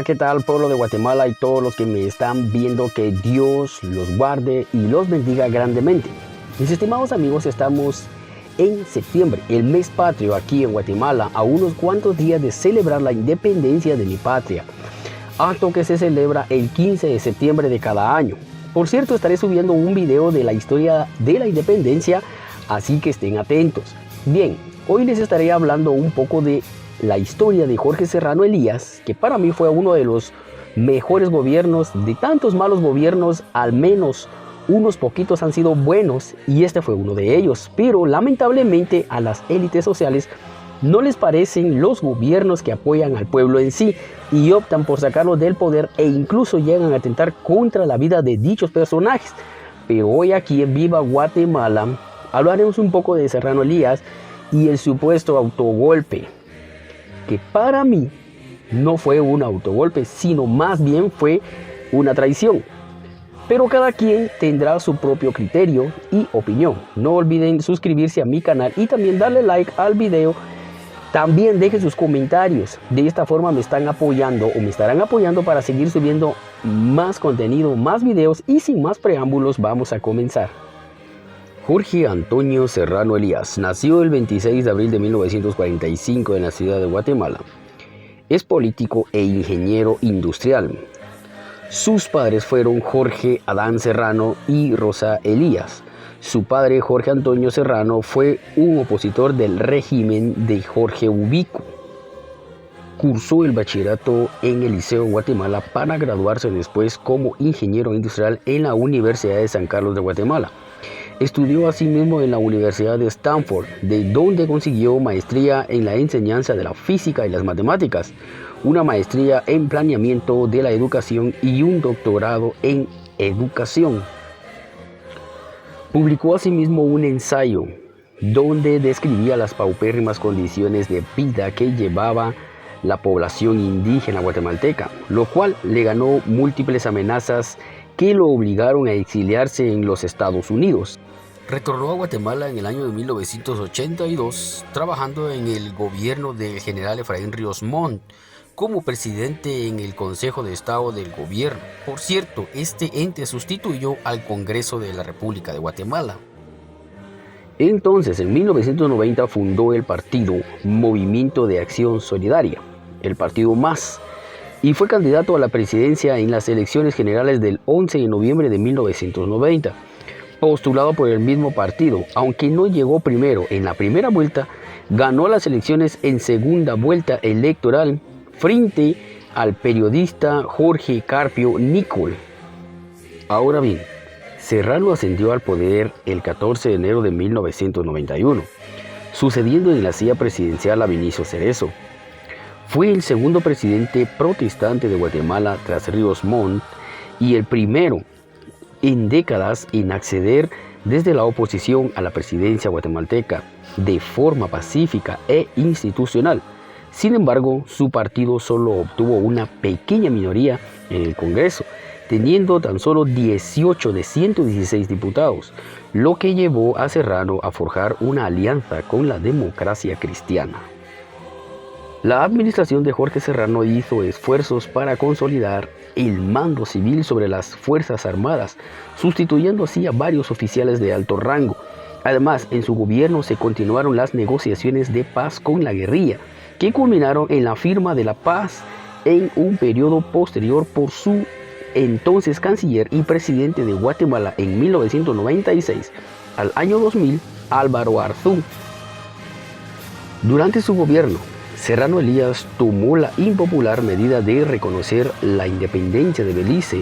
Hola, ¿qué tal, pueblo de Guatemala y todos los que me están viendo? Que Dios los guarde y los bendiga grandemente. Mis estimados amigos, estamos en septiembre, el mes patrio aquí en Guatemala, a unos cuantos días de celebrar la independencia de mi patria, acto que se celebra el 15 de septiembre de cada año. Por cierto, estaré subiendo un video de la historia de la independencia, así que estén atentos. Bien, hoy les estaré hablando un poco de la historia de Jorge Serrano Elías, que para mí fue uno de los mejores gobiernos. De tantos malos gobiernos, al menos unos poquitos han sido buenos y este fue uno de ellos. Pero lamentablemente a las élites sociales no les parecen los gobiernos que apoyan al pueblo en sí y optan por sacarlos del poder e incluso llegan a atentar contra la vida de dichos personajes. Pero hoy aquí en Viva Guatemala hablaremos un poco de Serrano Elías y el supuesto autogolpe, que para mí no fue un autogolpe, sino más bien fue una traición. Pero cada quien tendrá su propio criterio y opinión. No olviden suscribirse a mi canal y también darle like al video. También dejen sus comentarios. De esta forma me están apoyando o me estarán apoyando para seguir subiendo más contenido, más videos, y sin más preámbulos vamos a comenzar. Jorge Antonio Serrano Elías nació el 26 de abril de 1945 en la ciudad de Guatemala. Es político e ingeniero industrial. Sus padres fueron Jorge Adán Serrano y Rosa Elías. Su padre, Jorge Antonio Serrano, fue un opositor del régimen de Jorge Ubico. Cursó el bachillerato en el Liceo Guatemala para graduarse después como ingeniero industrial en la Universidad de San Carlos de Guatemala. Estudió asimismo en la Universidad de Stanford, de donde consiguió maestría en la enseñanza de la física y las matemáticas, una maestría en planeamiento de la educación y un doctorado en educación. Publicó asimismo un ensayo donde describía las paupérrimas condiciones de vida que llevaba la población indígena guatemalteca, lo cual le ganó múltiples amenazas que lo obligaron a exiliarse en los Estados Unidos. Retornó a Guatemala en el año de 1982, trabajando en el gobierno del general Efraín Ríos Montt como presidente en el Consejo de Estado del Gobierno. Por cierto, este ente sustituyó al Congreso de la República de Guatemala. Entonces, en 1990 fundó el partido Movimiento de Acción Solidaria, el partido MAS, y fue candidato a la presidencia en las elecciones generales del 11 de noviembre de 1990. Postulado por el mismo partido, aunque no llegó primero en la primera vuelta, ganó las elecciones en segunda vuelta electoral frente al periodista Jorge Carpio Nicol. Ahora bien, Serrano ascendió al poder el 14 de enero de 1991, sucediendo en la silla presidencial a Vinicio Cerezo. Fue el segundo presidente protestante de Guatemala tras Ríos Montt y el primero en décadas en acceder desde la oposición a la presidencia guatemalteca de forma pacífica e institucional. Sin embargo, su partido solo obtuvo una pequeña minoría en el Congreso, teniendo tan solo 18 de 116 diputados, lo que llevó a Serrano a forjar una alianza con la Democracia Cristiana. La administración de Jorge Serrano hizo esfuerzos para consolidar el mando civil sobre las Fuerzas Armadas, sustituyendo así a varios oficiales de alto rango. Además, en su gobierno se continuaron las negociaciones de paz con la guerrilla, que culminaron en la firma de la paz en un periodo posterior por su entonces canciller y presidente de Guatemala en 1996 al año 2000, Álvaro Arzú. Durante su gobierno, Serrano Elías tomó la impopular medida de reconocer la independencia de Belice,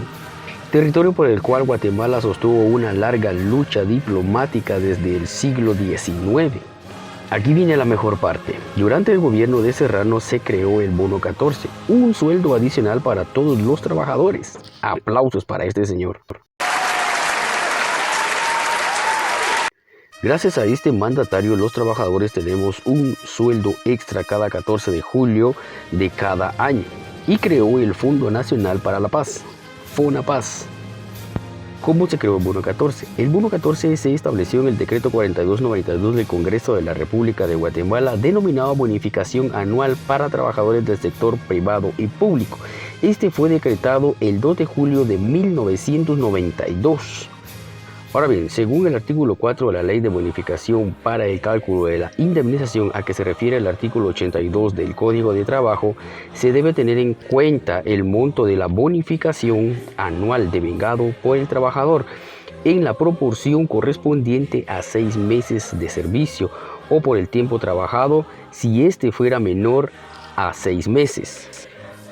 territorio por el cual Guatemala sostuvo una larga lucha diplomática desde el siglo XIX. Aquí viene la mejor parte. Durante el gobierno de Serrano se creó el Bono 14, un sueldo adicional para todos los trabajadores. Aplausos para este señor. Gracias a este mandatario, los trabajadores tenemos un sueldo extra cada 14 de julio de cada año, y creó el Fondo Nacional para la Paz, FONAPAZ, ¿Cómo se creó el Bono 14? El Bono 14 se estableció en el decreto 4292 del Congreso de la República de Guatemala, denominado bonificación anual para trabajadores del sector privado y público. Este fue decretado el 2 de julio de 1992. Ahora bien, según el artículo 4 de la Ley de Bonificación para el cálculo de la indemnización a que se refiere el artículo 82 del Código de Trabajo, se debe tener en cuenta el monto de la bonificación anual devengado por el trabajador en la proporción correspondiente a 6 meses de servicio o por el tiempo trabajado si este fuera menor a 6 meses.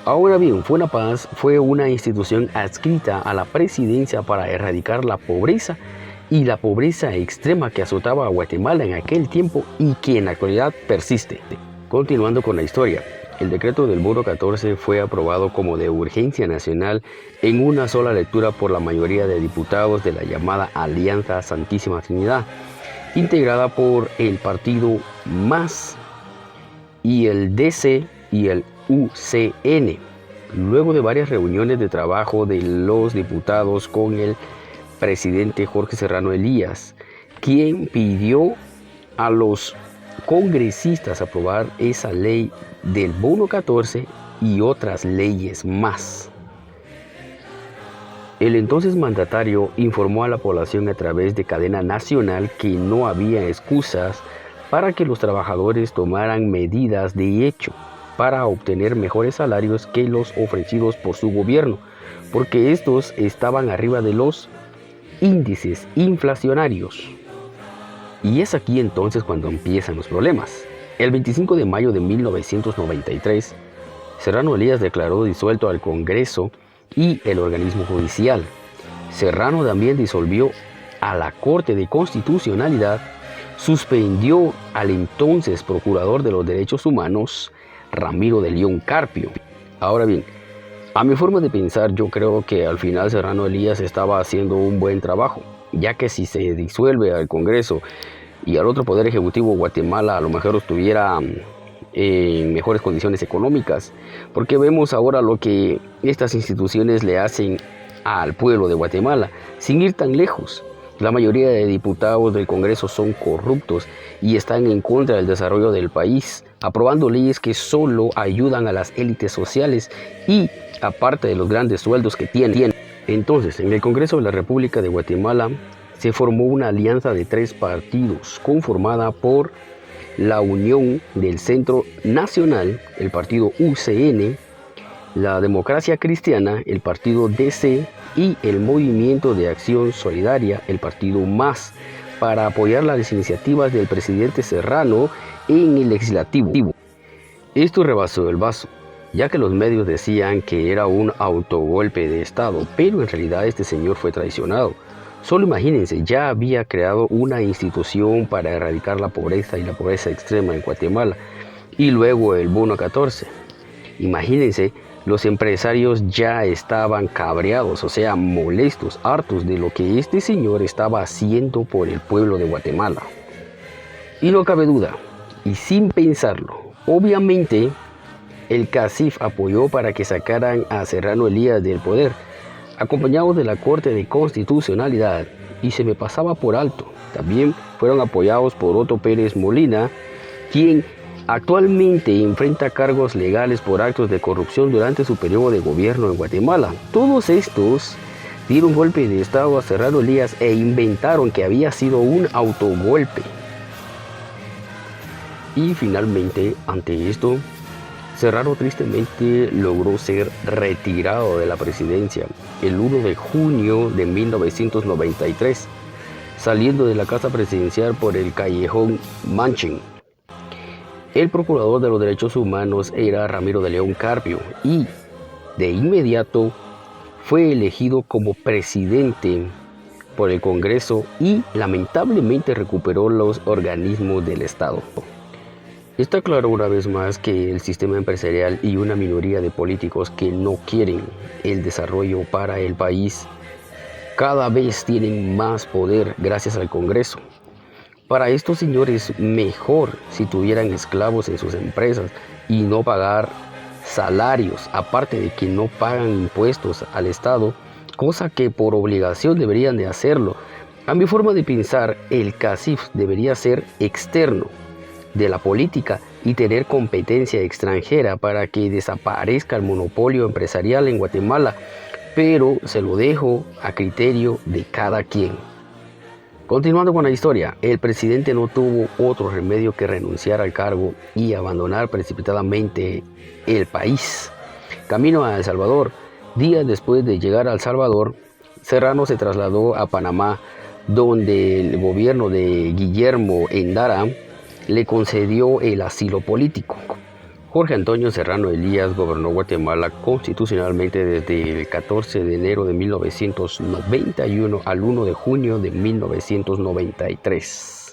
Ahora bien, FONAPAS fue una institución adscrita a la presidencia para erradicar la pobreza y la pobreza extrema que azotaba a Guatemala en aquel tiempo y que en la actualidad persiste. Continuando con la historia, el decreto del Bono 14 fue aprobado como de urgencia nacional en una sola lectura por la mayoría de diputados de la llamada Alianza Santísima Trinidad, integrada por el partido MAS y el DC y el UCN, luego de varias reuniones de trabajo de los diputados con el presidente Jorge Serrano Elías, quien pidió a los congresistas aprobar esa ley del Bono 14 y otras leyes más. El entonces mandatario informó a la población a través de cadena nacional que no había excusas para que los trabajadores tomaran medidas de hecho para obtener mejores salarios que los ofrecidos por su gobierno, porque estos estaban arriba de los índices inflacionarios. Y es aquí entonces cuando empiezan los problemas. El 25 de mayo de 1993, Serrano Elías declaró disuelto al Congreso y el organismo judicial. Serrano también disolvió a la Corte de Constitucionalidad, suspendió al entonces Procurador de los Derechos Humanos, Ramiro de León Carpio. Ahora bien, a mi forma de pensar, yo creo que al final Serrano Elías estaba haciendo un buen trabajo, ya que si se disuelve al Congreso y al otro Poder Ejecutivo, Guatemala a lo mejor estuviera en mejores condiciones económicas, porque vemos ahora lo que estas instituciones le hacen al pueblo de Guatemala, sin ir tan lejos. La mayoría de diputados del Congreso son corruptos y están en contra del desarrollo del país, aprobando leyes que solo ayudan a las élites sociales y aparte de los grandes sueldos que tienen. Entonces, en el Congreso de la República de Guatemala se formó una alianza de 3 partidos conformada por la Unión del Centro Nacional, el partido UCN, la Democracia Cristiana, el partido DC y el Movimiento de Acción Solidaria, el partido MAS, para apoyar las iniciativas del presidente Serrano en el legislativo. Esto rebasó el vaso, ya que los medios decían que era un autogolpe de Estado, pero en realidad este señor fue traicionado. Solo imagínense, ya había creado una institución para erradicar la pobreza y la pobreza extrema en Guatemala, y luego el Bono 14. Imagínense, los empresarios ya estaban cabreados, o sea, molestos, hartos de lo que este señor estaba haciendo por el pueblo de Guatemala. Y no cabe duda, y sin pensarlo, obviamente el CACIF apoyó para que sacaran a Serrano Elías del poder, acompañados de la Corte de Constitucionalidad, y se me pasaba por alto. También fueron apoyados por Otto Pérez Molina, quien actualmente enfrenta cargos legales por actos de corrupción durante su periodo de gobierno en Guatemala. Todos estos dieron golpe de Estado a Serrano Elías e inventaron que había sido un autogolpe. Y finalmente, ante esto, Serrano tristemente logró ser retirado de la presidencia el 1 de junio de 1993, saliendo de la casa presidencial por el callejón Manchen. El procurador de los derechos humanos era Ramiro de León Carpio y de inmediato fue elegido como presidente por el Congreso y lamentablemente recuperó los organismos del Estado. Está claro una vez más que el sistema empresarial y una minoría de políticos que no quieren el desarrollo para el país cada vez tienen más poder gracias al Congreso. Para estos señores, mejor si tuvieran esclavos en sus empresas y no pagar salarios, aparte de que no pagan impuestos al Estado, cosa que por obligación deberían de hacerlo. A mi forma de pensar, el CACIF debería ser externo de la política y tener competencia extranjera para que desaparezca el monopolio empresarial en Guatemala, pero se lo dejo a criterio de cada quien. Continuando con la historia, el presidente no tuvo otro remedio que renunciar al cargo y abandonar precipitadamente el país. Camino a El Salvador, días después de llegar a El Salvador, Serrano se trasladó a Panamá, donde el gobierno de Guillermo Endara le concedió el asilo político. Jorge Antonio Serrano Elías gobernó Guatemala constitucionalmente desde el 14 de enero de 1991 al 1 de junio de 1993.